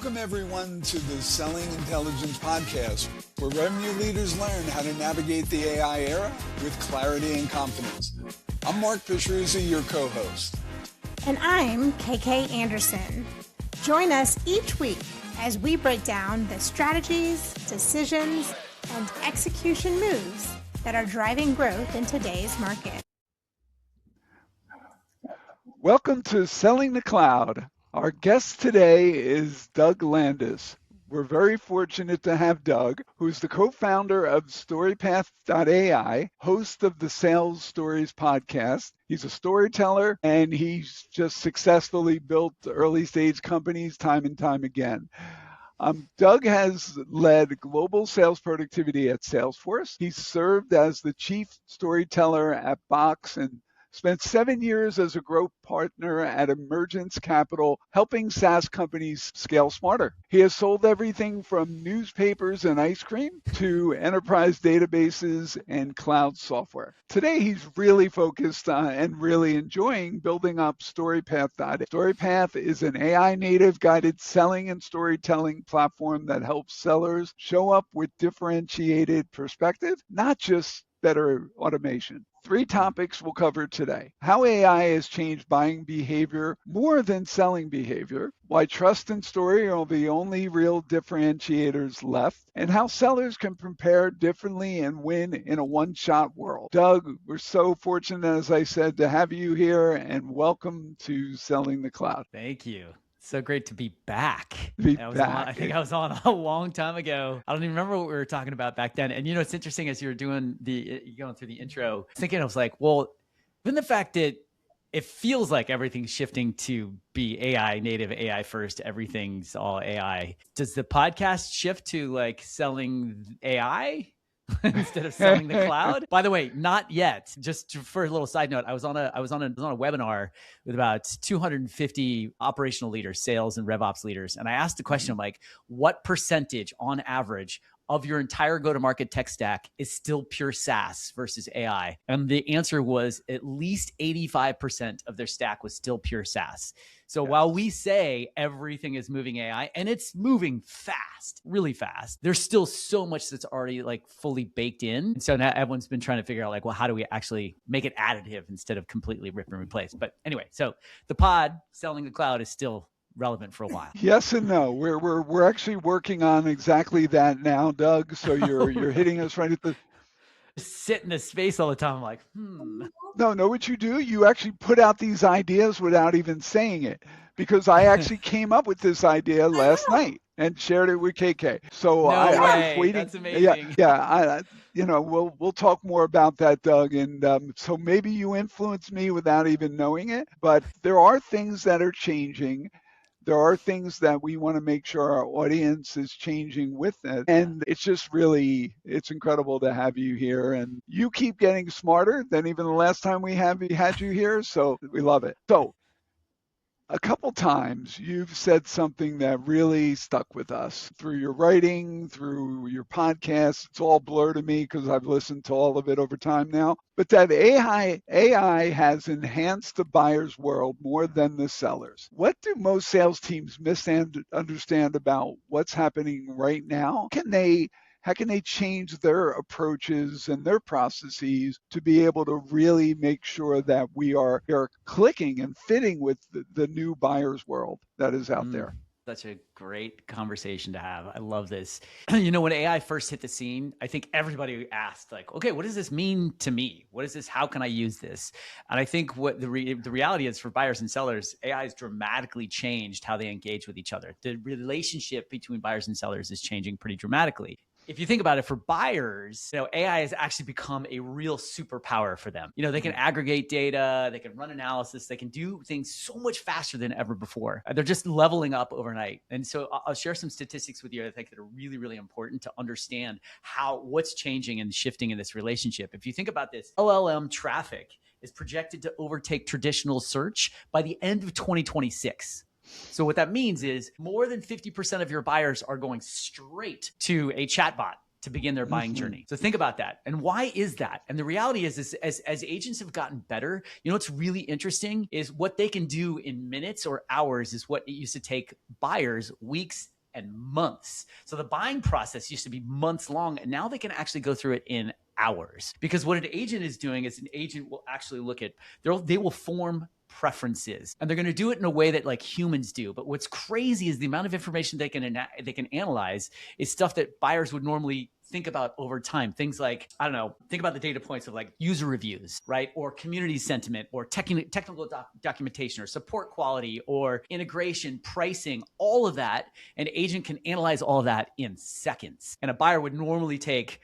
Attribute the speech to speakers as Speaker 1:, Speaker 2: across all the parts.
Speaker 1: Welcome, everyone, to the Selling Intelligence Podcast, where revenue leaders learn how to navigate the AI era with clarity and confidence. I'm Mark Pisciuzzi, your co-host.
Speaker 2: And I'm KK Anderson. Join us each week as we break down the strategies, decisions, and execution moves that are driving growth in today's market.
Speaker 3: Welcome to Selling the Cloud. Our guest today is Doug Landis. We're very fortunate to have Doug, who's the co-founder of StoryPath.ai, host of the Sales Stories podcast. He's a storyteller, and he's just successfully built early-stage companies time and time again. Doug has led global sales productivity at Salesforce. He's served as the chief storyteller at Box and spent 7 years as a growth partner at Emergence Capital, helping SaaS companies scale smarter. He has sold everything from newspapers and ice cream to enterprise databases and cloud software. Today, he's really focused on and really enjoying building up StoryPath.ai. StoryPath is an AI-native guided selling and storytelling platform that helps sellers show up with differentiated perspective, not just better automation. 3 topics we'll cover today. How AI has changed buying behavior more than selling behavior, why trust and story are the only real differentiators left, and how sellers can prepare differently and win in a one-shot world. Doug, we're so fortunate, as I said, to have you here, and welcome to Selling the Cloud.
Speaker 4: Thank you. So great to be back.
Speaker 3: I
Speaker 4: think I was on a long time ago. I don't even remember what we were talking about back then. And it's interesting as you were doing going through the intro, I was like, well, given the fact that it feels like everything's shifting to be AI native, AI first, everything's all AI. Does the podcast shift to like selling AI instead of selling the cloud? By the way, not yet. Just for a little side note, I was on a webinar with about 250 operational leaders, sales and RevOps leaders. And I asked the question, I'm like, what percentage on average of your entire go-to-market tech stack is still pure SaaS versus AI? And the answer was at least 85% of their stack was still pure SaaS. So while we say everything is moving AI, and it's moving fast, really fast, there's still so much that's already like fully baked in. And so now everyone's been trying to figure out like, well, how do we actually make it additive instead of completely rip and replace? But anyway, so the pod, Selling the Cloud, is still relevant for a while.
Speaker 3: Yes and no. We're actually working on exactly that now, Doug. So you're hitting us right at the
Speaker 4: sit in this space all the time. I'm like,
Speaker 3: No, know what you do? You actually put out these ideas without even saying it, because I actually came up with this idea last night and shared it with KK. So I was waiting.
Speaker 4: That's amazing.
Speaker 3: We'll talk more about that, Doug. And so maybe you influenced me without even knowing it, but there are things that are changing. There are things that we want to make sure our audience is changing with it. And it's just really, it's incredible to have you here. And you keep getting smarter than even the last time we had you here. So we love it. So a couple times you've said something that really stuck with us through your writing, through your podcast. It's all blur to me because I've listened to all of it over time now. But that AI has enhanced the buyer's world more than the sellers. What do most sales teams misunderstand about what's happening right now? How can they change their approaches and their processes to be able to really make sure that we are clicking and fitting with the new buyer's world that is out there?
Speaker 4: Such a great conversation to have. I love this. When AI first hit the scene, I think everybody asked like, okay, what does this mean to me? What is this? How can I use this? And I think what the reality is for buyers and sellers, AI has dramatically changed how they engage with each other. The relationship between buyers and sellers is changing pretty dramatically. If you think about it, for buyers, AI has actually become a real superpower for them. They can aggregate data, they can run analysis, they can do things so much faster than ever before. They're just leveling up overnight. And so I'll share some statistics with you I think that are really, really important to understand what's changing and shifting in this relationship. If you think about this, LLM traffic is projected to overtake traditional search by the end of 2026. So what that means is more than 50% of your buyers are going straight to a chatbot to begin their buying journey. So think about that. And why is that? And the reality is as agents have gotten better, what's really interesting is what they can do in minutes or hours is what it used to take buyers weeks and months. So the buying process used to be months long, and now they can actually go through it in hours. Because what an agent is doing is an agent will actually look at, they will form preferences, and they're going to do it in a way that like humans do. But what's crazy is the amount of information they can analyze is stuff that buyers would normally think about over time. Things like, I don't know, think about the data points of like user reviews, right? Or community sentiment, or technical documentation, or support quality, or integration, pricing, all of that. An agent can analyze all of that in seconds. And a buyer would normally take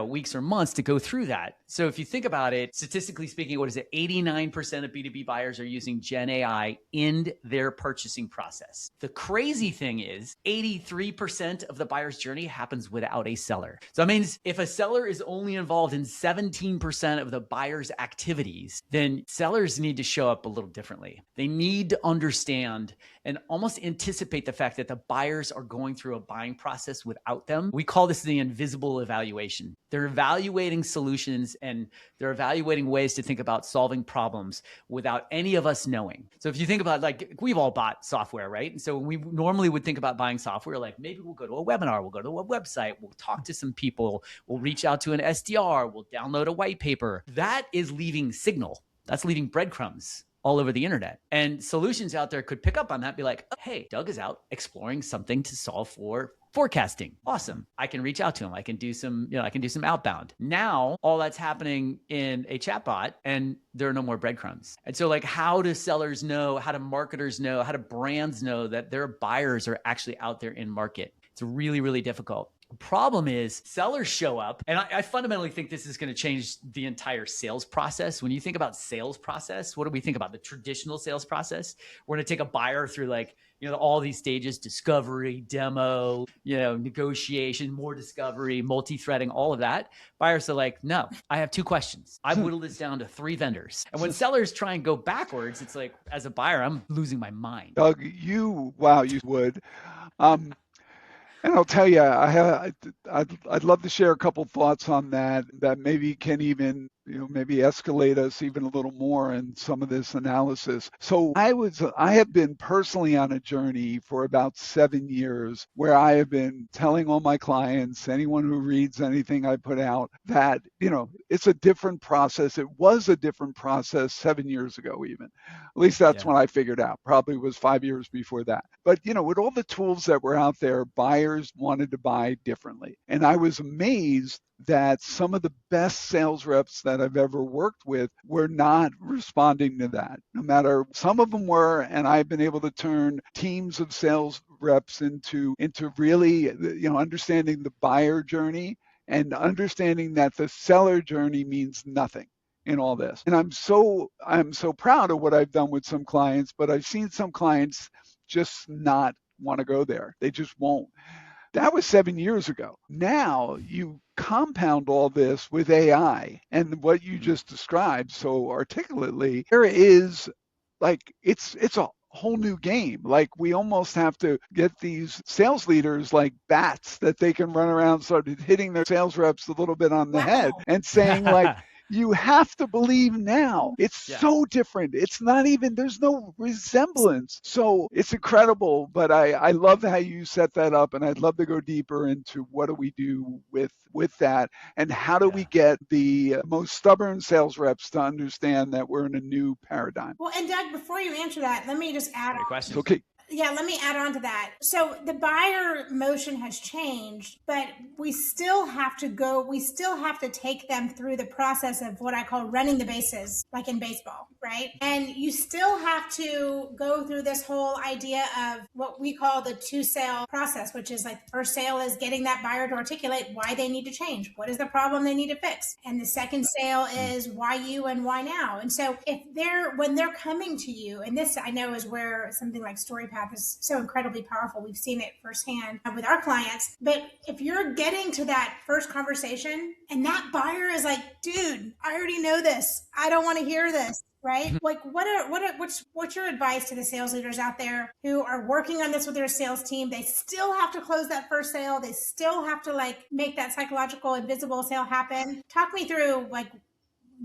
Speaker 4: weeks or months to go through that. So if you think about it, statistically speaking, what is it? 89% of B2B buyers are using Gen AI in their purchasing process. The crazy thing is 83% of the buyer's journey happens without a seller. So that means if a seller is only involved in 17% of the buyer's activities, then sellers need to show up a little differently. They need to understand and almost anticipate the fact that the buyers are going through a buying process without them. We call this the invisible evaluation. They're evaluating solutions and they're evaluating ways to think about solving problems without any of us knowing. So if you think about, like, we've all bought software, right? And so when we normally would think about buying software, like maybe we'll go to a webinar, we'll go to a website, we'll talk to some people, we'll reach out to an SDR, we'll download a white paper. That is leaving signal. That's leaving breadcrumbs all over the internet. And solutions out there could pick up on that, be like, oh, hey, Doug is out exploring something to solve for forecasting. Awesome. I can reach out to him. I can do some outbound. Now, all that's happening in a chatbot and there are no more breadcrumbs. And so like, how do sellers know, how do marketers know, how do brands know that their buyers are actually out there in market? It's really, really difficult. The problem is sellers show up, and I fundamentally think this is going to change the entire sales process. When you think about sales process, what do we think about? The traditional sales process. We're going to take a buyer through like, all these stages: discovery, demo, negotiation, more discovery, multi-threading, all of that. Buyers are like, no, I have 2 questions. I've whittled this down to 3 vendors. And when sellers try and go backwards, it's like, as a buyer, I'm losing my mind.
Speaker 3: Doug, you would. And I'll tell you, I'd love to share a couple thoughts on that maybe can even maybe escalate us even a little more in some of this analysis. So I have been personally on a journey for about 7 years where I have been telling all my clients, anyone who reads anything I put out, that it's a different process. It was a different process 7 years ago, even. At least that's when I figured out. Probably was 5 years before that. But with all the tools that were out there, buyers wanted to buy differently. And I was amazed that some of the best sales reps that I've ever worked with were not responding to that. No matter, some of them were, and I've been able to turn teams of sales reps into really, understanding the buyer journey and understanding that the seller journey means nothing in all this. And I'm so proud of what I've done with some clients, but I've seen some clients just not want to go there. They just won't. That was 7 years ago. Now you compound all this with AI and what you just described so articulately. There is it's a whole new game. Like, we almost have to get these sales leaders like bats that they can run around, started hitting their sales reps a little bit on the head and saying like, you have to believe now. It's so different. It's not even, there's no resemblance. So it's incredible, but I love how you set that up, and I'd love to go deeper into what do we do with that, and how do we get the most stubborn sales reps to understand that we're in a new paradigm.
Speaker 2: Well, and Doug, before you answer that, let me just add
Speaker 4: Great question.
Speaker 3: Okay.
Speaker 2: Yeah, let me add on to that. So the buyer motion has changed, but we still have to take them through the process of what I call running the bases, like in baseball, right? And you still have to go through this whole idea of what we call the 2-sale process, which is like, the first sale is getting that buyer to articulate why they need to change. What is the problem they need to fix? And the second sale is why you and why now. And so when they're coming to you, and this I know is where something like StoryPath is so incredibly powerful. We've seen it firsthand with our clients. But if you're getting to that first conversation and that buyer is like, dude, I already know this. I don't want to hear this. right? Like what's your advice to the sales leaders out there who are working on this with their sales team? They still have to close that first sale. They still have to like make that psychological invisible sale happen. Talk me through like,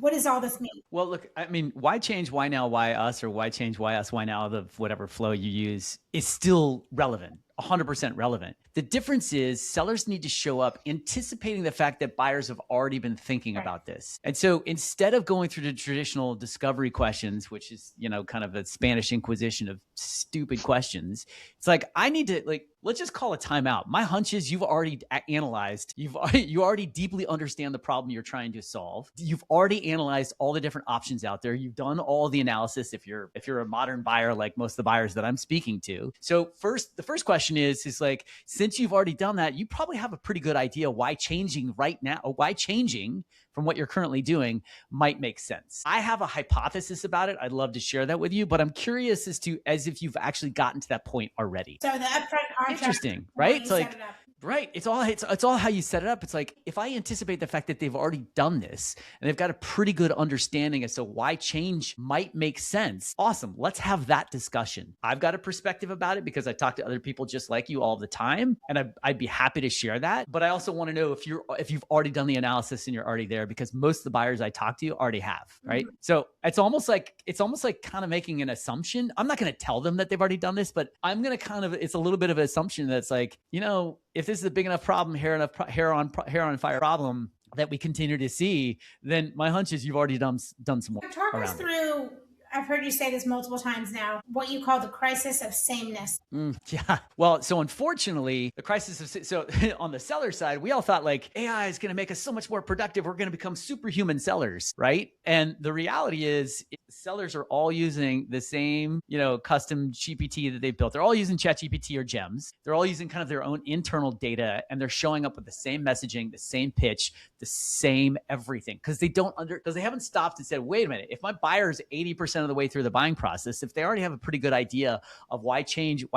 Speaker 2: what does all this mean?
Speaker 4: Well, look, I mean, why change? Why now? Why us? Or why change? Why us? Why now? The whatever flow you use is still relevant. 100% relevant. The difference is sellers need to show up anticipating the fact that buyers have already been thinking about this. And so instead of going through the traditional discovery questions, which is, kind of a Spanish Inquisition of stupid questions, it's like, I need to let's just call a timeout. My hunch is you've already analyzed, you already deeply understand the problem you're trying to solve. You've already analyzed all the different options out there. You've done all the analysis if you're a modern buyer, like most of the buyers that I'm speaking to. So the first question is like, since you've already done that, you probably have a pretty good idea why changing right now, or why changing from what you're currently doing might make sense. I have a hypothesis about it. I'd love to share that with you, but I'm curious as if you've actually gotten to that point already.
Speaker 2: So the upfront contract.
Speaker 4: Interesting, right? It's like, right. It's all how you set it up. It's like, if I anticipate the fact that they've already done this and they've got a pretty good understanding as to why change might make sense, awesome. Let's have that discussion. I've got a perspective about it because I talk to other people just like you all the time, and I'd be happy to share that. But I also want to know if you've already done the analysis and you're already there, because most of the buyers I talk to already have, right? Mm-hmm. So it's almost like kind of making an assumption. I'm not going to tell them that they've already done this, but I'm going to it's a little bit of an assumption that's like, if this is a big enough problem, hair on fire problem that we continue to see, then my hunch is you've already done some more.
Speaker 2: Talk us through, I've heard you say this multiple times now, what you call the crisis of sameness.
Speaker 4: Yeah. Well, so unfortunately, the crisis of, so on the seller side, we all thought like AI is going to make us so much more productive. We're going to become superhuman sellers, right? And the reality is sellers are all using the same, custom GPT that they built. They're all using ChatGPT or GEMS. They're all using kind of their own internal data, and they're showing up with the same messaging, the same pitch, the same everything, because they haven't stopped and said, wait a minute, if my buyer is 80% of the way through the buying process, if they already have a pretty good idea of why changing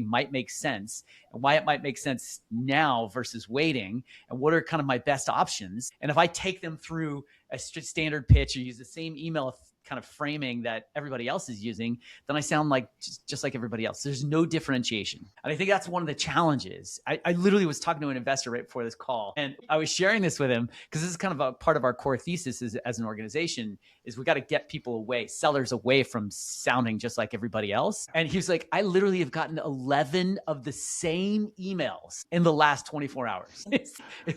Speaker 4: might make sense and why it might make sense now versus waiting, and what are kind of my best options, and if I take them through a standard pitch or use the same email kind of framing that everybody else is using, then I sound like just like everybody else. There's no differentiation. And I think that's one of the challenges. I literally was talking to an investor right before this call, and I was sharing this with him because this is kind of a part of our core thesis as an organization is we got to get sellers away from sounding just like everybody else. And he was like, I literally have gotten 11 of the same emails in the last 24 hours.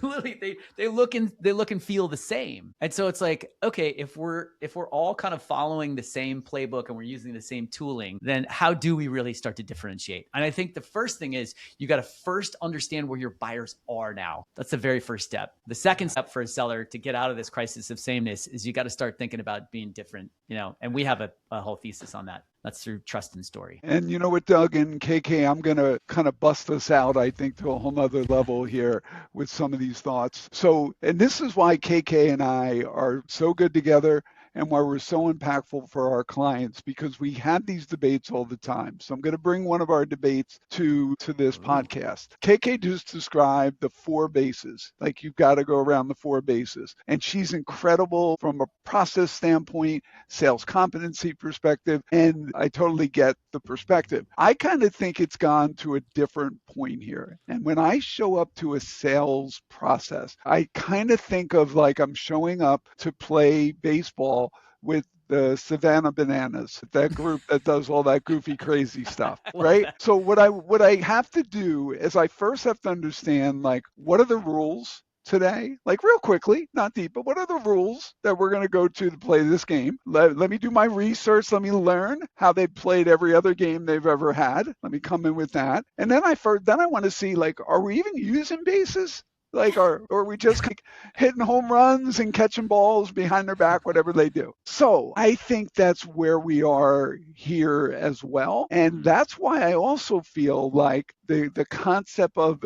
Speaker 4: Literally, they look and feel the same. And so it's like, okay, if we're all kind of following the same playbook and we're using the same tooling, then how do we really start to differentiate? And I think the first thing is you got to first understand where your buyers are now. That's the very first step. The second step for a seller to get out of this crisis of sameness is you got to start thinking about being different, and we have a whole thesis on that. That's through trust and story.
Speaker 3: And you know what, Doug and KK, I'm going to kind of bust us out, I think, to a whole nother level here with some of these thoughts. So, and this is why KK and I are so good together and why we're so impactful for our clients, because we have these debates all the time. So I'm going to bring one of our debates to this podcast. KK just described the 4 bases. Like, you've got to go around the 4 bases. And she's incredible from a process standpoint, sales competency perspective, and I totally get the perspective. I kind of think it's gone to a different point here. And when I show up to a sales process, I kind of think of like I'm showing up to play baseball with the Savannah Bananas, that group that does all that goofy, crazy stuff, right? So what I have to do is I first have to understand, like, what are the rules today? Like, real quickly, not deep, but what are the rules that we're going to go to play this game? Let me do my research. Let me learn how they played every other game they've ever had. Let me come in with that. And then I want to see, like, are we even using bases? Like, or are we just like hitting home runs and catching balls behind their back, whatever they do? So I think that's where we are here as well. And that's why I also feel like the concept of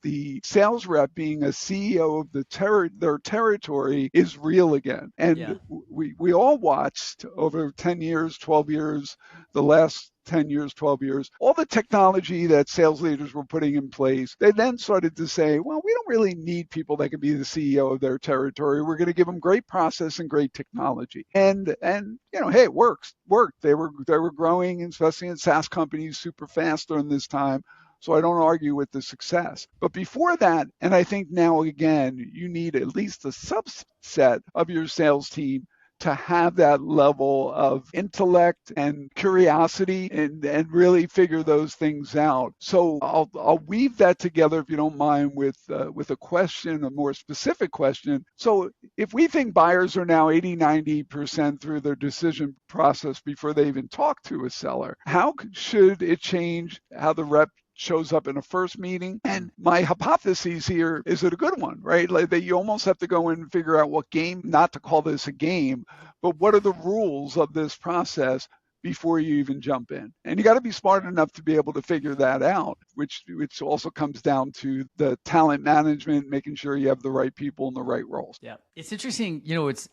Speaker 3: the sales rep being a CEO of their territory is real again. And we all watched over 10 years, 12 years, the last 10 years, 12 years, all the technology that sales leaders were putting in place. They then started to say, well, we don't really need people that can be the CEO of their territory. We're going to give them great process and great technology. And hey, it worked. They were growing, especially in SaaS companies, super fast during this time. So I don't argue with the success. But before that, and I think now again, you need at least a subset of your sales team to have that level of intellect and curiosity and really figure those things out. So I'll weave that together, if you don't mind, with a question, a more specific question. So if we think buyers are now 80-90% through their decision process before they even talk to a seller, how should it change how the rep shows up in a first meeting? And my hypothesis here is it a good one, right? Like that you almost have to go in and figure out what game, not to call this a game, but what are the rules of this process before you even jump in. And you got to be smart enough to be able to figure that out, which also comes down to the talent management, making sure you have the right people in the right roles.
Speaker 4: Yeah. It's interesting.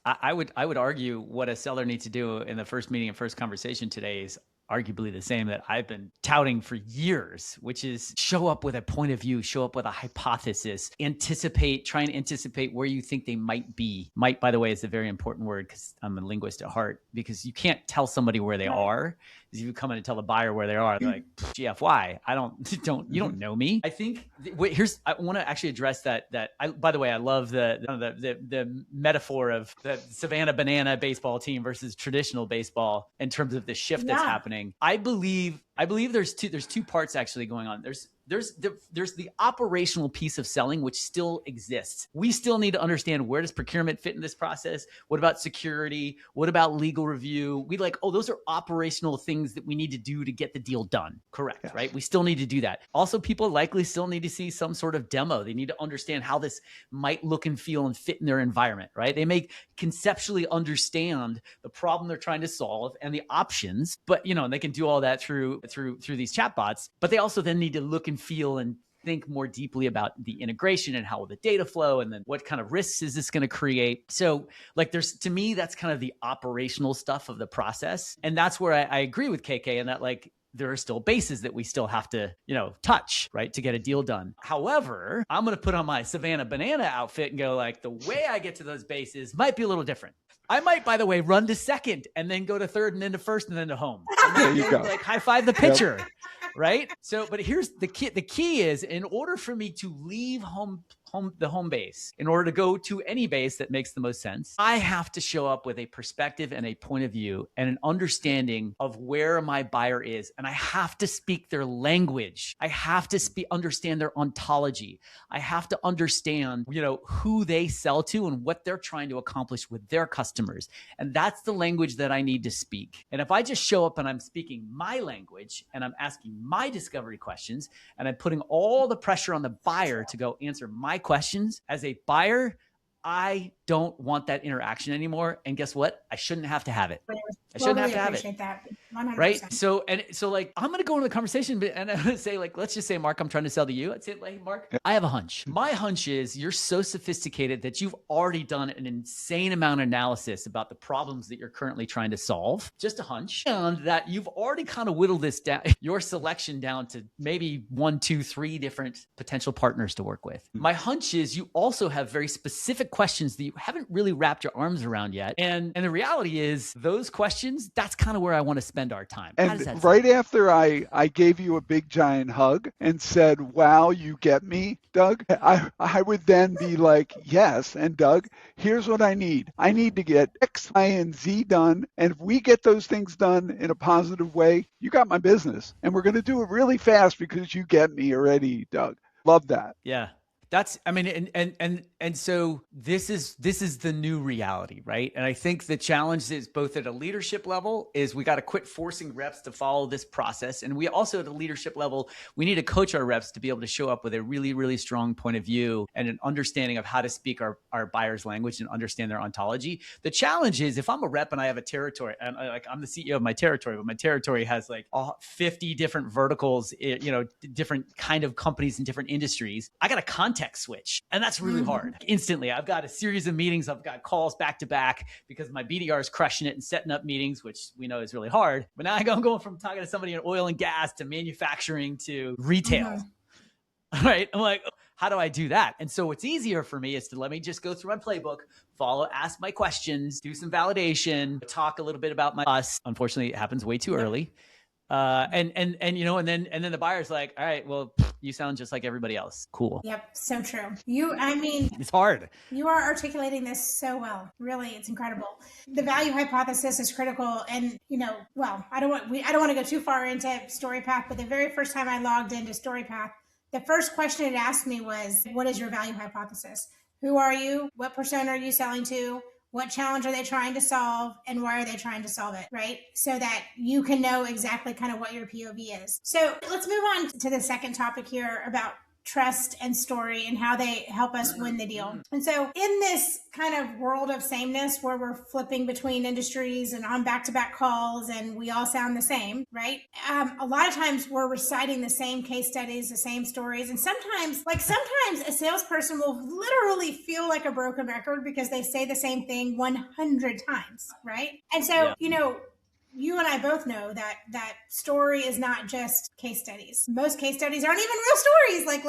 Speaker 4: I would argue what a seller needs to do in the first meeting and first conversation today is arguably the same that I've been touting for years, which is show up with a point of view, show up with a hypothesis, try and anticipate where you think they might be. Might, by the way, is a very important word because I'm a linguist at heart, because you can't tell somebody where they are. If you come in and tell the buyer where they are, they're like, GFY, you don't know me. I think, I want to actually address that. By the way, I love the metaphor of the Savannah Banana baseball team versus traditional baseball in terms of the shift that's happening. I believe there's two parts actually going on. There's the operational piece of selling, which still exists. We still need to understand, where does procurement fit in this process? What about security? What about legal review? Those are operational things that we need to do to get the deal done. Correct, yes. Right? We still need to do that. Also, people likely still need to see some sort of demo. They need to understand how this might look and feel and fit in their environment, right? They may conceptually understand the problem they're trying to solve and the options, but they can do all that through these chatbots, but they also then need to look and feel and think more deeply about the integration and how will the data flow, and then what kind of risks is this going to create. So to me, that's kind of the operational stuff of the process. And that's where I agree with KK in that there are still bases that we still have to, touch, right, to get a deal done. However, I'm going to put on my Savannah Banana outfit and go the way I get to those bases might be a little different. I might, by the way, run to second and then go to third and then to first and then to home.
Speaker 3: There you go.
Speaker 4: High five the pitcher, right? So, but here's the key. The key is, in order for me to leave the home base, in order to go to any base that makes the most sense, I have to show up with a perspective and a point of view and an understanding of where my buyer is. And I have to speak their language. I have to understand their ontology. I have to understand, who they sell to and what they're trying to accomplish with their customers. And that's the language that I need to speak. And if I just show up and I'm speaking my language and I'm asking my discovery questions and I'm putting all the pressure on the buyer to go answer my questions, as a buyer, I don't want that interaction anymore. And guess what? I shouldn't have to have it. I shouldn't have to have it.
Speaker 2: That, 100%.
Speaker 4: Right. So I'm going to go into the conversation and I'm going to say, let's just say, Mark, I'm trying to sell to you. I'd say, Mark, I have a hunch. My hunch is you're so sophisticated that you've already done an insane amount of analysis about the problems that you're currently trying to solve. Just a hunch. And that you've already kind of whittled this down, your selection down to maybe 1, 2, 3 different potential partners to work with. My hunch is you also have very specific questions that you haven't really wrapped your arms around yet. And the reality is those questions, that's kind of where I want to spend our time.
Speaker 3: And right after I gave you a big giant hug and said, wow, you get me, Doug, I would then be like, yes. And Doug, here's what I need. I need to get X, Y, and Z done. And if we get those things done in a positive way, you got my business. And we're going to do it really fast because you get me already, Doug. Love that.
Speaker 4: Yeah. And And so this is the new reality, right? And I think the challenge is both at a leadership level is we got to quit forcing reps to follow this process. And we also at a leadership level, we need to coach our reps to be able to show up with a really, really strong point of view and an understanding of how to speak our buyer's language and understand their ontology. The challenge is if I'm a rep and I have a territory and I'm the CEO of my territory, but my territory has like 50 different verticals, different kind of companies in different industries, I got a context switch. And that's really hard. Instantly, I've got a series of meetings. I've got calls back to back because my BDR is crushing it and setting up meetings, which we know is really hard. But now I'm going from talking to somebody in oil and gas to manufacturing to retail. All right. I'm like, how do I do that? And so what's easier for me is to let me just go through my playbook, ask my questions, do some validation, talk a little bit about us. Unfortunately, it happens way too early. And then the buyer's like, all right, well, you sound just like everybody else. Cool.
Speaker 2: Yep. So true.
Speaker 4: It's hard.
Speaker 2: You are articulating this so well. Really, it's incredible. The value hypothesis is critical. And, I don't want to go too far into StoryPath, but the very first time I logged into StoryPath, the first question it asked me was, what is your value hypothesis? Who are you? What persona are you selling to? What challenge are they trying to solve and why are they trying to solve it, right? So that you can know exactly kind of what your POV is. So let's move on to the second topic here about trust and story and how they help us win the deal. And so in this kind of world of sameness where we're flipping between industries and on back-to-back calls and we all sound the same, right? A lot of times we're reciting the same case studies, the same stories. And sometimes a salesperson will literally feel like a broken record because they say the same thing 100 times, right? And so, you and I both know that story is not just case studies. Most case studies aren't even real stories. Like,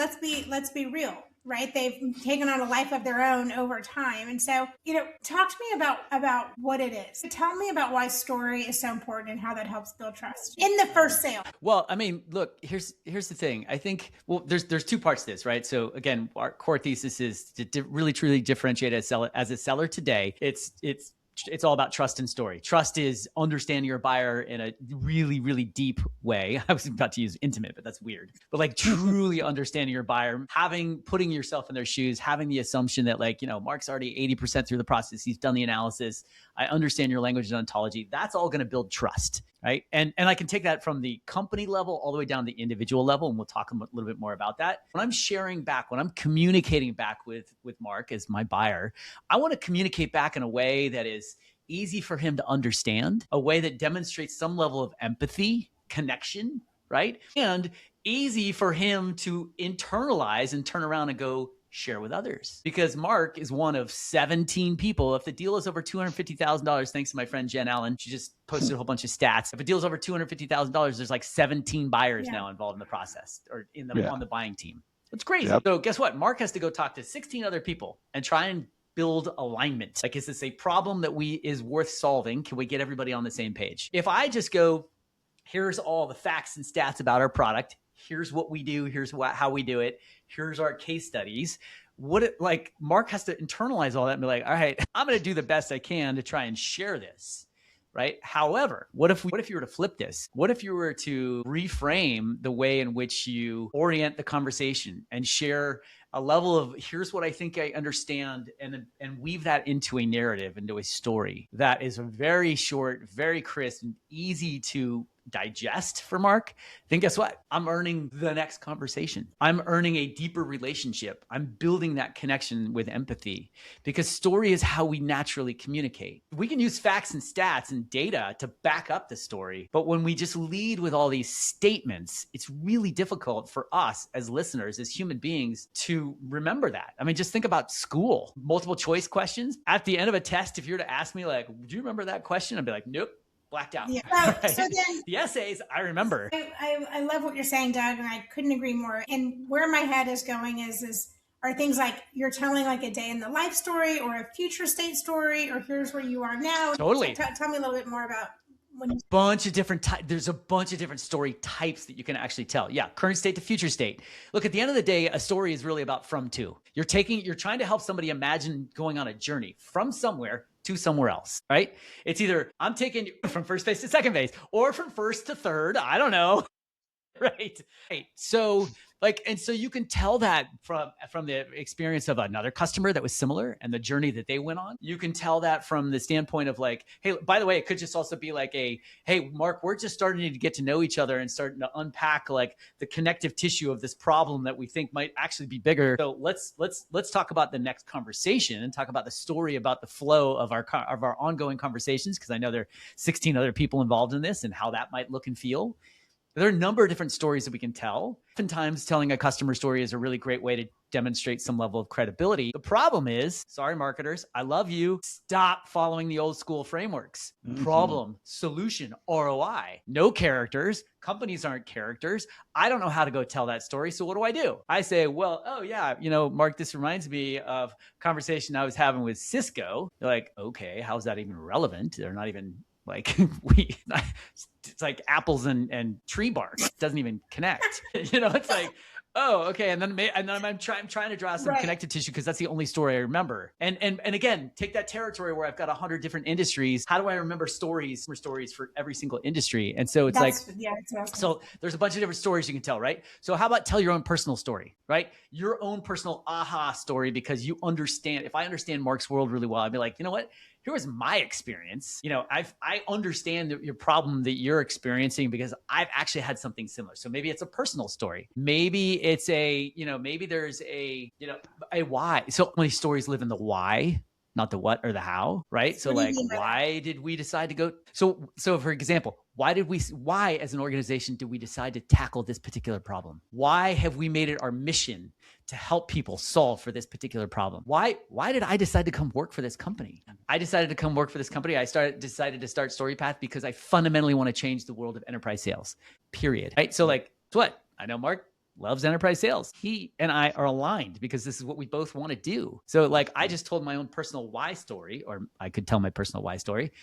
Speaker 2: let's be real, right? They've taken on a life of their own over time. And so, talk to me about what it is. Tell me about why story is so important and how that helps build trust in the first sale.
Speaker 4: Well, I mean, look, here's the thing. I think, there's two parts to this, right? So again, our core thesis is to really, truly differentiate as a seller today. It's all about trust and story. Trust is understanding your buyer in a really, really deep way. I was about to use intimate, but that's weird. But like truly understanding your buyer, putting yourself in their shoes, having the assumption that Mark's already 80% through the process. He's done the analysis. I understand your language and ontology. That's all going to build trust, right? And I can take that from the company level all the way down to the individual level. And we'll talk a little bit more about that. When I'm sharing back, when I'm communicating back with Mark as my buyer, I want to communicate back in a way that is easy for him to understand, a way that demonstrates some level of empathy, connection, right? And easy for him to internalize and turn around and go share with others. Because Mark is one of 17 people. If the deal is over $250,000, thanks to my friend Jen Allen, she just posted a whole bunch of stats. If a deal is over $250,000, there's like 17 buyers now involved in the process or on the buying team. It's crazy. Yep. So guess what? Mark has to go talk to 16 other people and try and build alignment. Like, is this a problem that is worth solving? Can we get everybody on the same page? If I just go, here's all the facts and stats about our product, here's what we do, here's how we do it, here's our case studies. Mark has to internalize all that and be like, all right, I'm going to do the best I can to try and share this. Right. However, what if you were to flip this? What if you were to reframe the way in which you orient the conversation and share a level of here's what I think I understand and weave that into a narrative, into a story that is very short, very crisp, and easy to digest for Mark, then guess what? I'm earning the next conversation. I'm earning a deeper relationship. I'm building that connection with empathy because story is how we naturally communicate. We can use facts and stats and data to back up the story, but when we just lead with all these statements, it's really difficult for us as listeners, as human beings, to remember that. I mean, just think about school, multiple choice questions. At the end of a test, if you were to ask me like, do you remember that question? I'd be like, nope. Blacked out. Yeah. Right? So then the essays, I remember.
Speaker 2: I love what you're saying, Doug, and I couldn't agree more. And where my head is going are things like you're telling like a day in the life story or a future state story, or here's where you are now.
Speaker 4: Totally.
Speaker 2: So tell me a little bit more about
Speaker 4: there's a bunch of different story types that you can actually tell. Yeah. Current state to future state. Look, at the end of the day, a story is really about from to. You're trying to help somebody imagine going on a journey from somewhere to somewhere else, right? It's either I'm taking you from first base to second base or from first to third. I don't know. Right. Right. So and so you can tell that from the experience of another customer that was similar and the journey that they went on. You can tell that from the standpoint of like, hey, by the way, it could just also be like hey, Mark, we're just starting to get to know each other and starting to unpack like the connective tissue of this problem that we think might actually be bigger. So let's talk about the next conversation and talk about the story about the flow of our ongoing conversations, because I know there are 16 other people involved in this and how that might look and feel. There are a number of different stories that we can tell. Oftentimes, telling a customer story is a really great way to demonstrate some level of credibility. The problem is, sorry, marketers, I love you. Stop following the old school frameworks. Mm-hmm. Problem, solution, ROI. No characters. Companies aren't characters. I don't know how to go tell that story. So what do? I say, well, oh yeah, Mark, this reminds me of a conversation I was having with Cisco. They're like, okay, how's that even relevant? They're not even like it's like apples and tree bark. It doesn't even connect. It's like, oh, okay. And then I'm trying to draw some connective tissue because that's the only story I remember. And again, take that territory where I've got 100 different industries. How do I remember stories for every single industry? And so so there's a bunch of different stories you can tell, right? So how about tell your own personal story, right? Your own personal aha story, because you understand. If I understand Mark's world really well, I'd be like, you know what? Here was my experience. I understand your problem that you're experiencing because I've actually had something similar. So maybe it's a personal story. Maybe it's maybe there's a why. So many stories live in the why, not the what or the how, right? So like, why did we decide to go? So for example, why as an organization did we decide to tackle this particular problem? Why have we made it our mission to help people solve for this particular problem? Why did I decide to come work for this company? I decided to come work for this company. I decided to start StoryPath because I fundamentally want to change the world of enterprise sales, period. Right? So like, what? I know Mark loves enterprise sales. He and I are aligned because this is what we both want to do. So like, I just told my own personal why story, or I could tell my personal why story.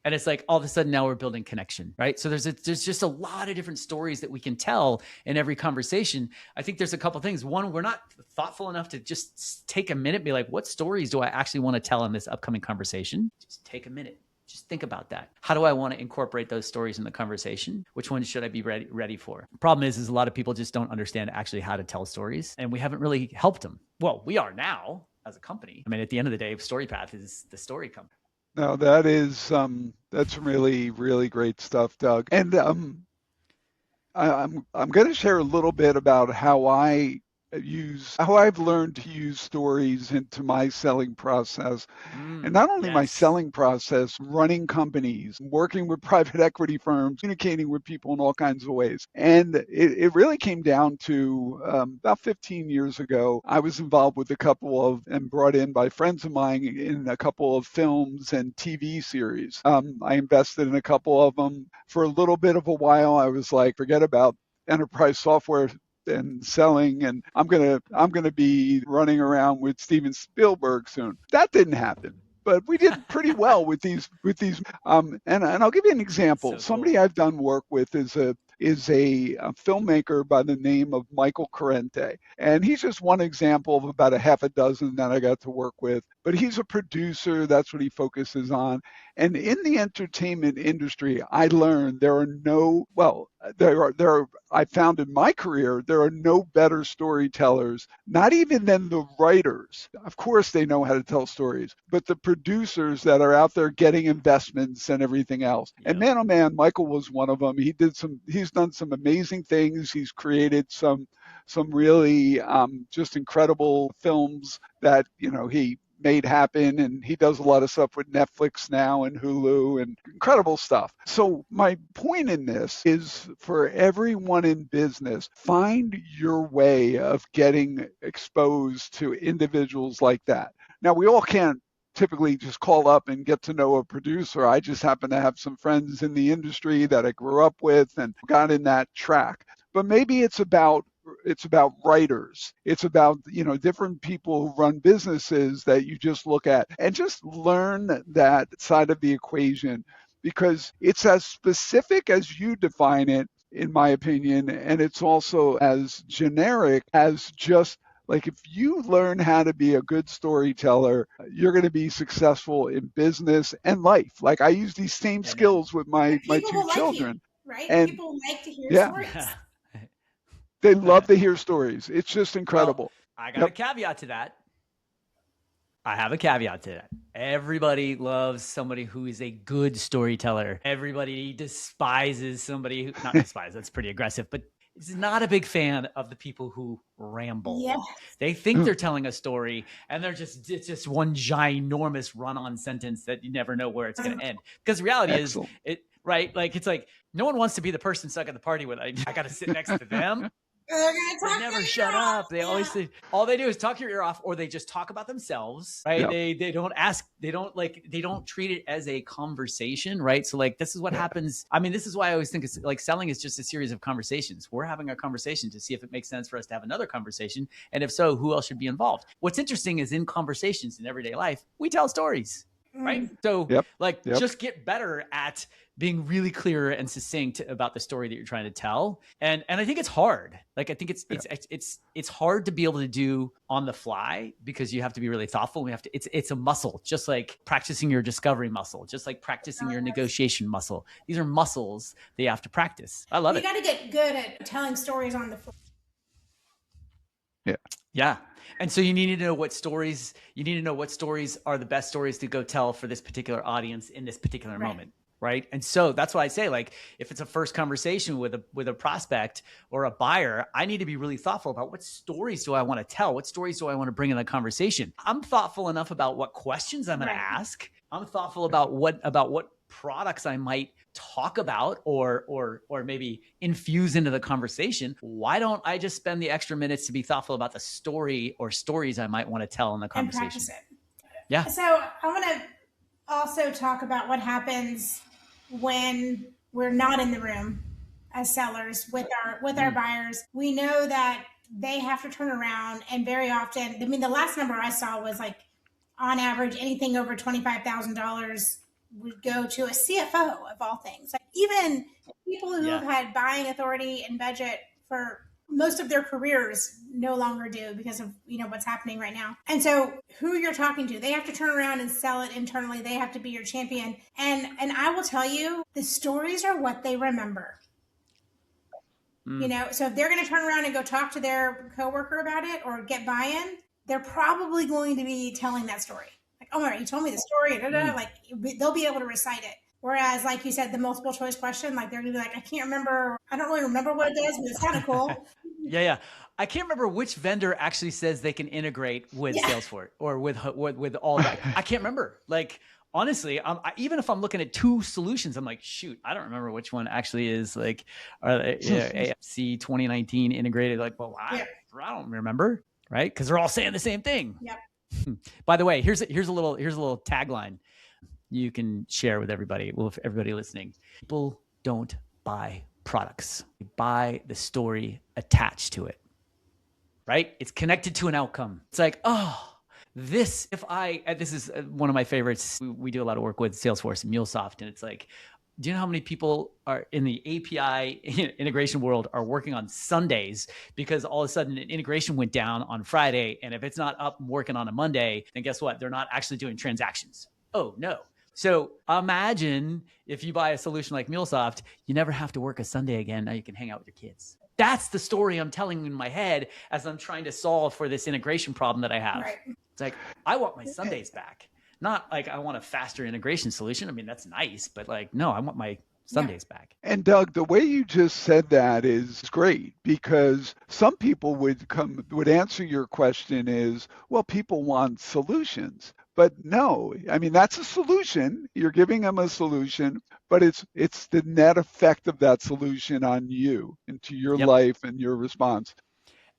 Speaker 4: And it's like, all of a sudden now we're building connection, right? So there's just a lot of different stories that we can tell in every conversation. I think there's a couple of things. One, we're not thoughtful enough to just take a minute, be like, what stories do I actually want to tell in this upcoming conversation? Just take a minute. Just think about that. How do I want to incorporate those stories in the conversation? Which ones should I be ready for? The problem is a lot of people just don't understand actually how to tell stories, and we haven't really helped them. Well, we are now as a company. I mean, at the end of the day, StoryPath is the story company.
Speaker 3: No, that's really, really great stuff, Doug. And I'm going to share a little bit about how I've learned to use stories into my selling process. And not only my selling process, running companies, working with private equity firms, communicating with people in all kinds of ways. And it really came down to about 15 years ago, I was involved with and brought in by friends of mine in a couple of films and TV series. I invested in a couple of them. For a little bit of a while, I was like, forget about enterprise software and selling, and I'm gonna be running around with Steven Spielberg soon. That didn't happen, but we did pretty well with these. And I'll give you an example. So somebody cool. I've done work with is a filmmaker by the name of Michael Corrente, and he's just one example of about a half a dozen that I got to work with. But he's a producer. That's what he focuses on. And in the entertainment industry, I learned I found in my career, there are no better storytellers, not even than the writers. Of course, they know how to tell stories, but the producers that are out there getting investments and everything else. Yeah. And man, oh man, Michael was one of them. He's done some amazing things. He's created some really just incredible films that, he made happen, and he does a lot of stuff with Netflix now and Hulu and incredible stuff. So my point in this is, for everyone in business, find your way of getting exposed to individuals like that. Now, we all can't typically just call up and get to know a producer. I just happen to have some friends in the industry that I grew up with and got in that track. But maybe it's about writers. It's about, different people who run businesses that you just look at and just learn that side of the equation, because it's as specific as you define it, in my opinion, and it's also as generic as just like, if you learn how to be a good storyteller, you're going to be successful in business and life. Like, I use these same skills with my two children.
Speaker 2: Right? And people like to hear stories.
Speaker 3: They love to hear stories. It's just incredible.
Speaker 4: Well, I got a caveat to that. I have a caveat to that. Everybody loves somebody who is a good storyteller. Everybody despises somebody who, not despise, that's pretty aggressive, but is not a big fan of the people who ramble.
Speaker 2: Yes.
Speaker 4: They think they're telling a story and it's just one ginormous run-on sentence that you never know where it's going to end. Because reality is, right? Like, it's like, no one wants to be the person stuck at the party with, I got to sit next to them. They never shut up. They always say, all they do is talk your ear off, or they just talk about themselves, right? Yep. They don't ask, they don't treat it as a conversation, right? So like, this is what happens. I mean, this is why I always think it's like selling is just a series of conversations. We're having a conversation to see if it makes sense for us to have another conversation. And if so, who else should be involved? What's interesting is in conversations in everyday life, we tell stories, right? So just get better at being really clear and succinct about the story that you're trying to tell. And I think it's hard. Like, I think it's hard to be able to do on the fly because you have to be really thoughtful. It's a muscle, just like practicing your discovery muscle, just like practicing your negotiation muscle. These are muscles that you have to practice. I love it.
Speaker 2: You got to get good at telling stories on the fly.
Speaker 4: Yeah. And so you need to know what stories are the best stories to go tell for this particular audience in this particular moment. Right. And so that's why I say, like, if it's a first conversation with a prospect or a buyer, I need to be really thoughtful about what stories do I want to tell? What stories do I want to bring in the conversation? I'm thoughtful enough about what questions I'm going to ask. I'm thoughtful about what products I might talk about or maybe infuse into the conversation. Why don't I just spend the extra minutes to be thoughtful about the story or stories I might want to tell in the conversation?
Speaker 2: And practice it.
Speaker 4: Yeah.
Speaker 2: So I want to also talk about what happens when we're not in the room as sellers with our buyers. We know that they have to turn around, and very often, I mean, the last number I saw was like, on average, anything over $25,000 would go to a CFO of all things. Like, even people who have had buying authority and budget for most of their careers no longer do because of, what's happening right now. And so who you're talking to, they have to turn around and sell it internally. They have to be your champion. And I will tell you, the stories are what they remember. So if they're going to turn around and go talk to their coworker about it or get buy-in, they're probably going to be telling that story. Like, oh, you told me the story. Like, they'll be able to recite it. Whereas, like you said, the multiple choice question, like, they're going to be like, I don't really remember what it does, but it's kind of cool.
Speaker 4: Yeah. I can't remember which vendor actually says they can integrate with Salesforce or with all that. I can't remember. Like, honestly, even if I'm looking at two solutions, I'm like, shoot, I don't remember which one actually is like AFC 2019 integrated. Like, well, I don't remember, right? Because they're all saying the same thing.
Speaker 2: Yep.
Speaker 4: By the way, here's a little tagline you can share with everybody. Well, if everybody listening, people don't buy products. They buy the story attached to it, right? It's connected to an outcome. It's like, this is one of my favorites. We do a lot of work with Salesforce and MuleSoft. And it's like, do you know how many people are in the API integration world are working on Sundays because all of a sudden an integration went down on Friday. And if it's not up and working on a Monday, then guess what? They're not actually doing transactions. Oh no. So imagine if you buy a solution like MuleSoft, you never have to work a Sunday again. Now you can hang out with your kids. That's the story I'm telling in my head as I'm trying to solve for this integration problem that I have.
Speaker 2: Right.
Speaker 4: It's like, I want my Sundays back. Not like I want a faster integration solution. I mean, that's nice, but like, no, I want my Sundays back.
Speaker 3: And Doug, the way you just said that is great, because some people would answer your question is, well, people want solutions. But no, I mean, that's a solution. You're giving them a solution, but it's the net effect of that solution on you and to your life and your response.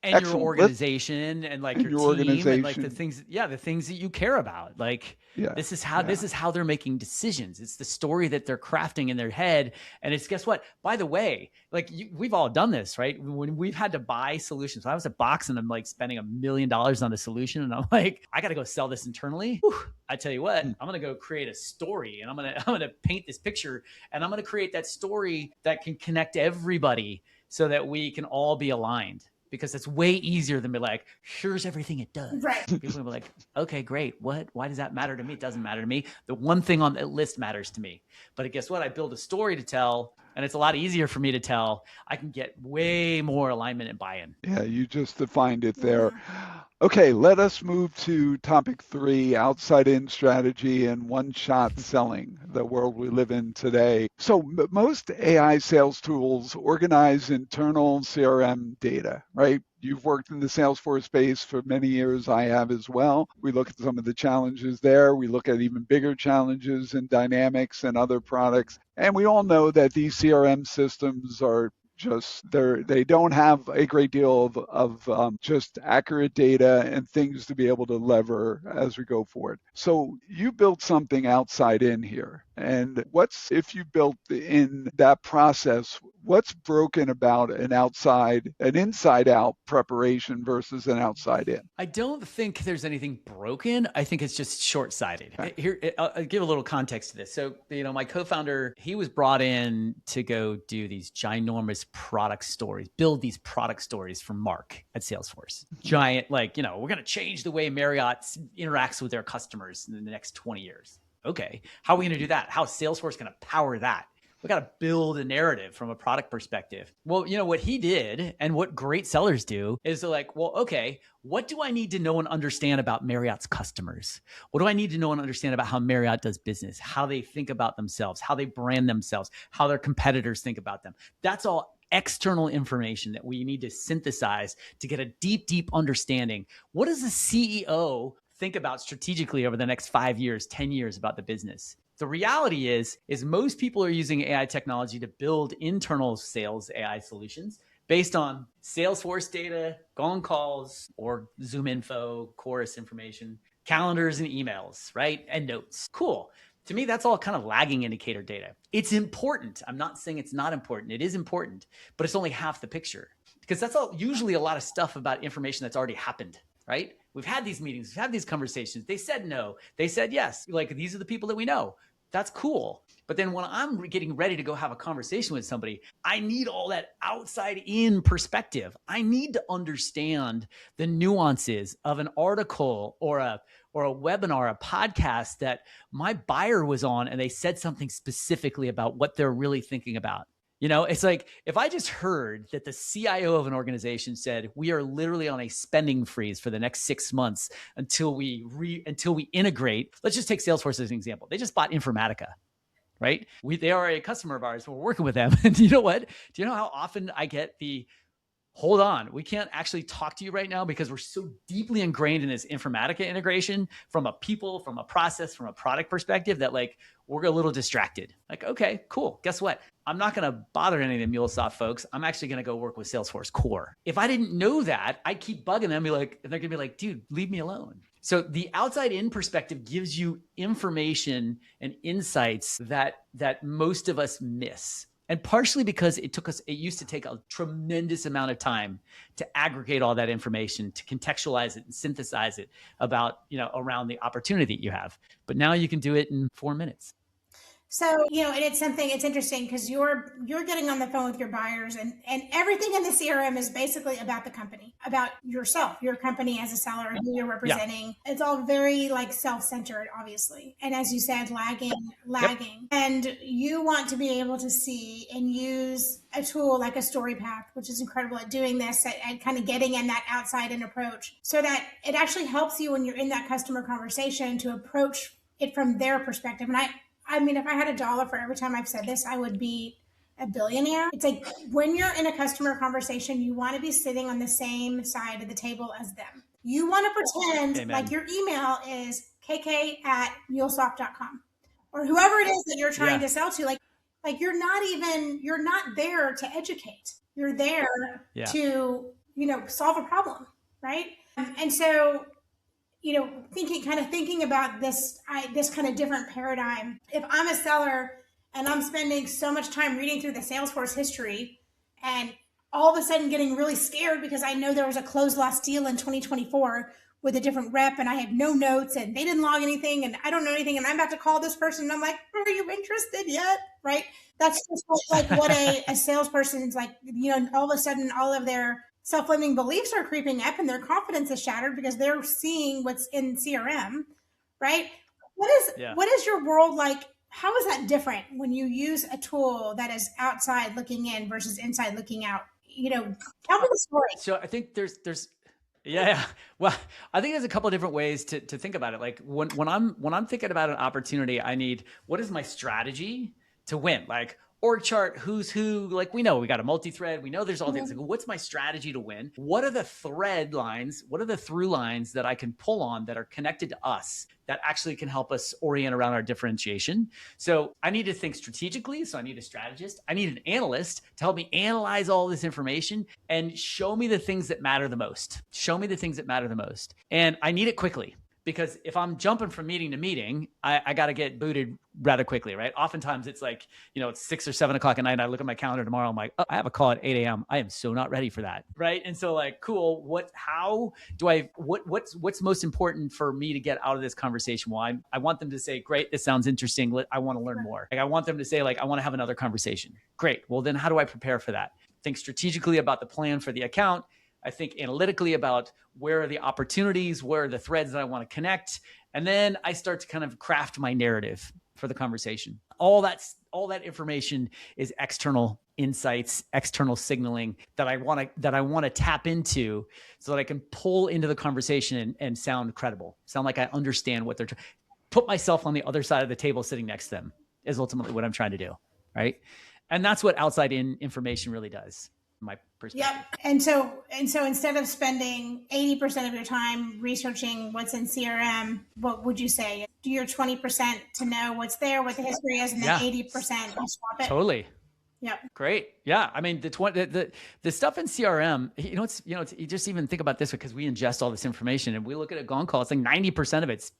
Speaker 4: And Excellent. Your organization and like your team and like the things that you care about. Like this is how they're making decisions. It's the story that they're crafting in their head. And it's, guess what? By the way, like we've all done this, right? When we've had to buy solutions, when I was at Box and I'm like spending $1 million on the solution and I'm like, I got to go sell this internally. Whew, I tell you what, I'm going to go create a story and I'm going to paint this picture and I'm going to create that story that can connect everybody so that we can all be aligned. Because it's way easier than be like, here's everything it does.
Speaker 2: Right.
Speaker 4: People will be like, okay, great. What? Why does that matter to me? It doesn't matter to me. The one thing on that list matters to me. But guess what? I build a story to tell And it's a lot easier for me to tell. I can get way more alignment and buy-in.
Speaker 3: Yeah, you just defined it there. Okay, let us move to topic 3, outside in strategy and one-shot selling, the world we live in today. So most AI sales tools organize internal CRM data, right? You've worked in the Salesforce space for many years. I have as well. We look at some of the challenges there. We look at even bigger challenges in Dynamics and other products. And we all know that these CRM systems are they don't have a great deal of just accurate data and things to be able to lever as we go forward. So you built something outside in here. And if you built in that process, what's broken about an inside out preparation versus an outside in?
Speaker 4: I don't think there's anything broken. I think it's just short-sighted. Okay. Here, I'll give a little context to this. So, my co-founder, he was brought in to go do these ginormous product stories, build these product stories for Mark at Salesforce. Giant, we're going to change the way Marriott interacts with their customers in the next 20 years. Okay. How are we going to do that? How is Salesforce going to power that? We got to build a narrative from a product perspective. Well, what he did and what great sellers do is they're like, well, okay, what do I need to know and understand about Marriott's customers? What do I need to know and understand about how Marriott does business, how they think about themselves, how they brand themselves, how their competitors think about them? That's all external information that we need to synthesize to get a deep, deep understanding. What does the CEO think about strategically over the next 5 years, 10 years about the business? The reality is most people are using AI technology to build internal sales AI solutions based on Salesforce data, gong calls, or Zoom info, chorus information, calendars and emails, right? And notes. Cool. To me, that's all kind of lagging indicator data. It's important. I'm not saying it's not important. It is important, but it's only half the picture because that's usually a lot of stuff about information that's already happened, right? We've had these meetings, we've had these conversations. They said no, they said yes. These are the people that we know. That's cool. But then when I'm getting ready to go have a conversation with somebody, I need all that outside in perspective. I need to understand the nuances of an article or a webinar, a podcast that my buyer was on, and they said something specifically about what they're really thinking about. It's like if I just heard that the CIO of an organization said, we are literally on a spending freeze for the next 6 months until we integrate. Let's just take Salesforce as an example. They just bought Informatica, right? They are a customer of ours. We're working with them. And you know what? Do you know how often I get hold on, we can't actually talk to you right now because we're so deeply ingrained in this Informatica integration from a people, from a process, from a product perspective that we're a little distracted. Okay, cool. Guess what? I'm not going to bother any of the MuleSoft folks. I'm actually going to go work with Salesforce Core. If I didn't know that, I'd keep bugging them, and they're going to be like, dude, leave me alone. So the outside in perspective gives you information and insights that most of us miss. And partially because it used to take a tremendous amount of time to aggregate all that information, to contextualize it and synthesize it about, around the opportunity that you have. But now you can do it in 4 minutes.
Speaker 2: So, and it's interesting because you're getting on the phone with your buyers and everything in the CRM is basically about the company, about yourself, your company as a seller, who you're representing. Yeah. It's all very self-centered, obviously. And as you said, lagging. Yep. And you want to be able to see and use a tool like a StoryPath, which is incredible at doing this and kind of getting in that outside-in approach so that it actually helps you when you're in that customer conversation to approach it from their perspective. And I mean, if I had $1 for every time I've said this, I would be a billionaire. It's like when you're in a customer conversation, you want to be sitting on the same side of the table as them. You want to pretend like your email is kk@mulesoft.com or whoever it is that you're trying to sell to. Like you're not there to educate. You're there to, solve a problem, right? And so thinking about this kind of different paradigm. If I'm a seller and I'm spending so much time reading through the Salesforce history and all of a sudden getting really scared because I know there was a closed lost deal in 2024 with a different rep and I have no notes and they didn't log anything and I don't know anything and I'm about to call this person and I'm like, are you interested yet? Right? That's just what a salesperson is like, all of a sudden all of their self-limiting beliefs are creeping up and their confidence is shattered because they're seeing what's in CRM, right? What is your world like? how is that different when you use a tool that is outside looking in versus inside looking out? Tell me the story.
Speaker 4: So I think there's yeah. Well, I think there's a couple of different ways to think about it. Like when I'm thinking about an opportunity, I need, what is my strategy to win? Like org chart, who's who, like we know we got a multi-thread. We know there's all things. Like, what's my strategy to win? What are the thread lines? What are the through lines that I can pull on that are connected to us that actually can help us orient around our differentiation? So I need to think strategically. So I need a strategist. I need an analyst to help me analyze all this information and show me the things that matter the most. Show me the things that matter the most. And I need it quickly. Because if I'm jumping from meeting to meeting, I got to get booted rather quickly, right? Oftentimes it's like, it's 6 or 7 o'clock at night. And I look at my calendar tomorrow. I'm like, oh, I have a call at 8 a.m. I am so not ready for that, right? And so like, cool. What's most important for me to get out of this conversation? Well, I want them to say, great, this sounds interesting. I want to learn more. Like I want them to say like, I want to have another conversation. Great. Well, then how do I prepare for that? Think strategically about the plan for the account. I think analytically about where are the opportunities, where are the threads that I want to connect. And then I start to kind of craft my narrative for the conversation. All that information is external insights, external signaling that I want to tap into so that I can pull into the conversation and sound credible, sound like I understand what they're put myself on the other side of the table sitting next to them is ultimately what I'm trying to do. Right. And that's what outside in information really does. My perspective.
Speaker 2: Yep. And so instead of spending 80% of your time researching what's in CRM, what would you say? Do your 20% to know what's there, what the history is, and then 80% you swap it?
Speaker 4: Totally.
Speaker 2: Yep.
Speaker 4: Great. Yeah. I mean, the stuff in CRM, you just even think about this because we ingest all this information and we look at a gong call. It's like 90% of it's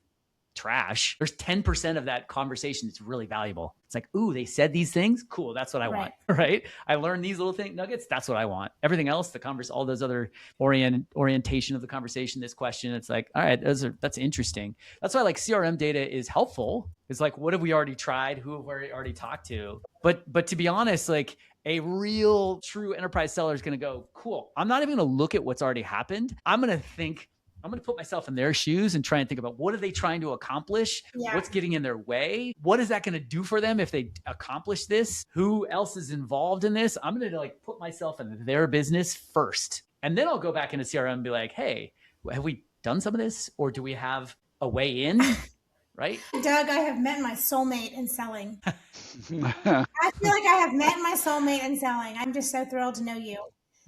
Speaker 4: trash. There's 10% of that conversation that's really valuable. It's like, ooh, they said these things. Cool. That's what I want. Right. I learned these little nuggets. That's what I want. Everything else, all those other orientation of the conversation, this question, it's like, all right, that's interesting. That's why like CRM data is helpful. It's like, what have we already tried? Who have we already talked to? But to be honest, like a real true enterprise seller is going to go, cool. I'm not even going to look at what's already happened. I'm going to put myself in their shoes and try and think about what are they trying to accomplish? Yeah. What's getting in their way? What is that going to do for them if they accomplish this? Who else is involved in this? I'm going to like put myself in their business first. And then I'll go back into CRM and be like, hey, have we done some of this? Or do we have a way in? Right?
Speaker 2: Doug, I have met my soulmate in selling. I feel like I have met my soulmate in selling. I'm just so thrilled to know you.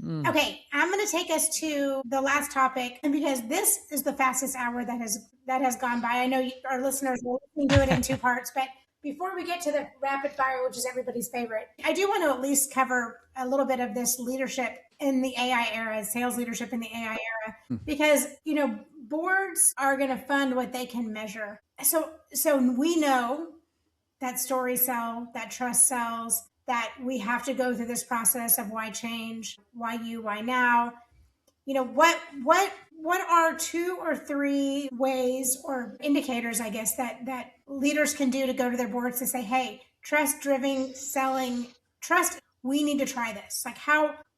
Speaker 2: Okay, I'm going to take us to the last topic, and because this is the fastest hour that has gone by. I know our listeners will do it in 2 parts, but before we get to the rapid fire, which is everybody's favorite, I do want to at least cover a little bit of this leadership in the AI era, sales leadership in the AI era, because boards are going to fund what they can measure. So we know that stories sell, that trust sells, that we have to go through this process of why change, why you, why now. What are 2 or 3 ways or indicators, I guess, that leaders can do to go to their boards to say, hey, trust-driven selling, trust, we need to try this. Like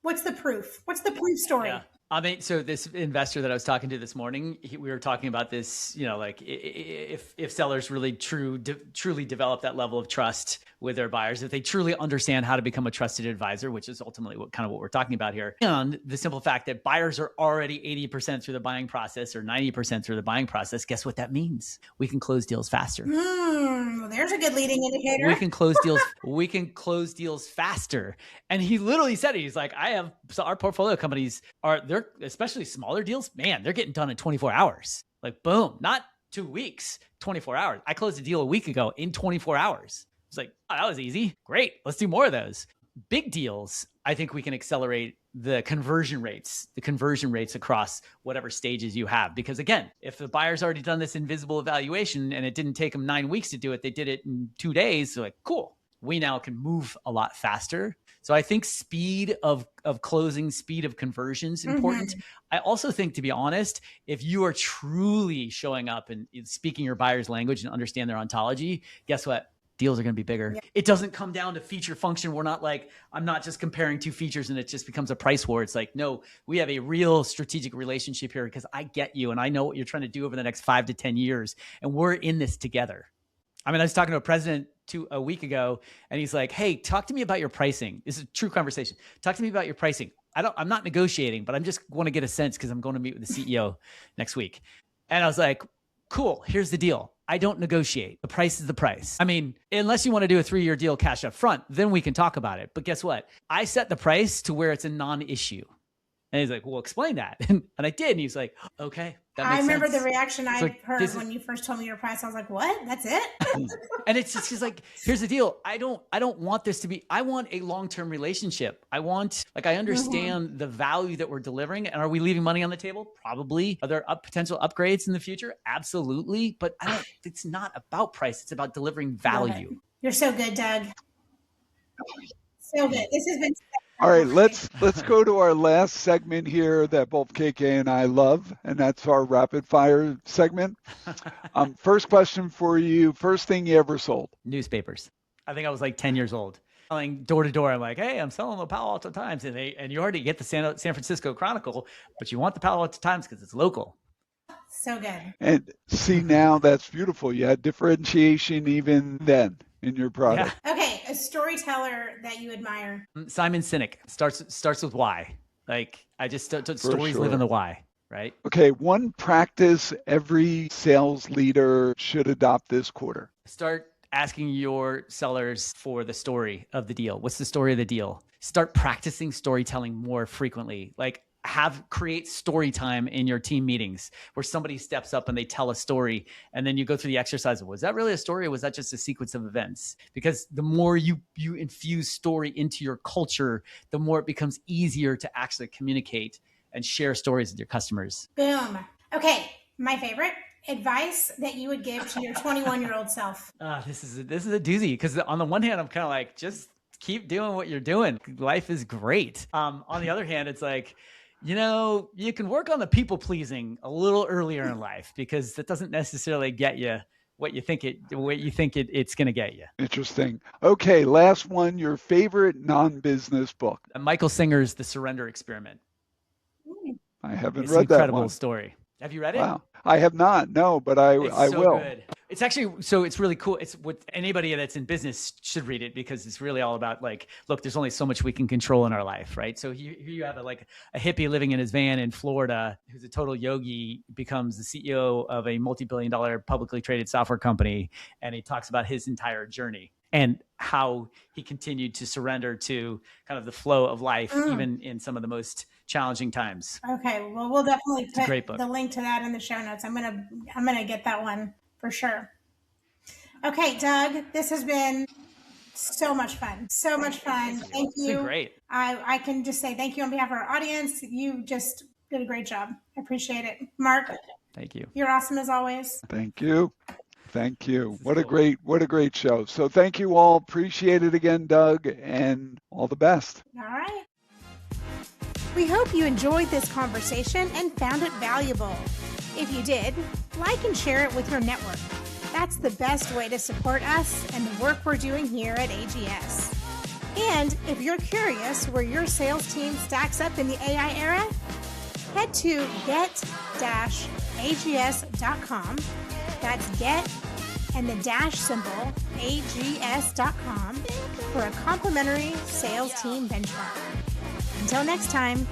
Speaker 2: what's the proof? What's the proof story?
Speaker 4: Yeah. I mean, so this investor that I was talking to this morning, we were talking about this, like if sellers really truly develop that level of trust with their buyers, if they truly understand how to become a trusted advisor, which is ultimately what we're talking about here. And the simple fact that buyers are already 80% through the buying process or 90% through the buying process, guess what that means? We can close deals faster.
Speaker 2: Well, there's a good leading indicator.
Speaker 4: We can close deals faster. And he literally said it. He's like, our portfolio companies they're especially smaller deals, man, they're getting done in 24 hours. Like boom, not 2 weeks, 24 hours. I closed a deal a week ago in 24 hours. It's like, oh, that was easy. Great. Let's do more of those. Big deals, I think we can accelerate the conversion rates across whatever stages you have. Because again, if the buyer's already done this invisible evaluation and it didn't take them 9 weeks to do it, they did it in 2 days. So like, cool. We now can move a lot faster. So I think speed of closing, speed of conversion is important. I also think, to be honest, if you are truly showing up and speaking your buyer's language and understand their ontology, guess what? Deals are going to be bigger. Yeah. It doesn't come down to feature function. We're not like, I'm not just comparing 2 features and it just becomes a price war. It's like, no, we have a real strategic relationship here because I get you and I know what you're trying to do over the next 5 to 10 years. And we're in this together. I mean, I was talking to a president a week ago, and he's like, "Hey, talk to me about your pricing." This is a true conversation. Talk to me about your pricing. I'm not negotiating, but I'm just want to get a sense because I'm going to meet with the CEO next week. And I was like, cool, here's the deal. I don't negotiate. The price is the price. I mean, unless you want to do a 3-year deal cash up front, then we can talk about it. But guess what? I set the price to where it's a non-issue. And he's like, well, explain that. And I did. And he's like, okay, that makes
Speaker 2: I remember
Speaker 4: sense.
Speaker 2: the reaction I
Speaker 4: like,
Speaker 2: heard when you first told me your price. I was like, what? That's it?
Speaker 4: And it's just like, here's the deal. I don't want this to be, I want a long-term relationship. I understand the value that we're delivering. And are we leaving money on the table? Probably. Are there potential upgrades in the future? Absolutely. But it's not about price. It's about delivering value.
Speaker 2: You're so good, Doug. So good. This has been
Speaker 3: all right, let's go to our last segment here that both KK and I love, and that's our rapid fire segment. First question for you. First thing you ever sold?
Speaker 4: Newspapers. I think I was like 10 years old. Selling door to door. I'm like, hey, I'm selling the Palo Alto Times. And you already get the San Francisco Chronicle, but you want the Palo Alto Times because it's local.
Speaker 2: So good.
Speaker 3: And see, now that's beautiful. You had differentiation even then in your product.
Speaker 2: Yeah. Okay, a storyteller that you admire.
Speaker 4: Simon Sinek starts with why. Like I just stories live in the why, right?
Speaker 3: Okay, one practice every sales leader should adopt this quarter.
Speaker 4: Start asking your sellers for the story of the deal. What's the story of the deal? Start practicing storytelling more frequently. Like create story time in your team meetings where somebody steps up and they tell a story. And then you go through the exercise of, was that really a story or was that just a sequence of events? Because the more you infuse story into your culture, the more it becomes easier to actually communicate and share stories with your customers.
Speaker 2: Boom. Okay. My favorite advice that you would give to your 21-year-old self.
Speaker 4: This is a doozy because on the one hand, I'm kind of like, just keep doing what you're doing. Life is great. On the other hand, it's like, you can work on the people pleasing a little earlier in life because that doesn't necessarily get you what you think it's going to get you.
Speaker 3: Interesting. Okay, last one. Your favorite non-business book?
Speaker 4: Michael Singer's The Surrender Experiment.
Speaker 3: I haven't
Speaker 4: It's
Speaker 3: read
Speaker 4: an
Speaker 3: that
Speaker 4: incredible
Speaker 3: one.
Speaker 4: Story. Have you read it?
Speaker 3: Wow, I have not. No, but I will.
Speaker 4: Good. It's actually, so it's really cool. It's what anybody that's in business should read it because it's really all about like, look, there's only so much we can control in our life, right? So here you have a hippie living in his van in Florida who's a total yogi, becomes the CEO of a multi-billion-dollar publicly traded software company. And he talks about his entire journey and how he continued to surrender to kind of the flow of life, even in some of the most challenging times.
Speaker 2: Okay. Well, we'll definitely put
Speaker 4: the
Speaker 2: link to that in the show notes. I'm going to get that one for sure. Okay, Doug, this has been so much fun. So much fun. Thank you.
Speaker 4: It's been great.
Speaker 2: I can just say thank you on behalf of our audience. You just did a great job. I appreciate it. Mark.
Speaker 4: Thank you.
Speaker 2: You're awesome as always.
Speaker 3: Thank you. Thank you. What a great show. So thank you all. Appreciate it again, Doug, and all the best.
Speaker 2: All right. We hope you enjoyed this conversation and found it valuable. If you did, like and share it with your network. That's the best way to support us and the work we're doing here at AGS. And if you're curious where your sales team stacks up in the AI era, head to get-ags.com. That's get and the dash symbol ags.com for a complimentary sales team benchmark. Until next time.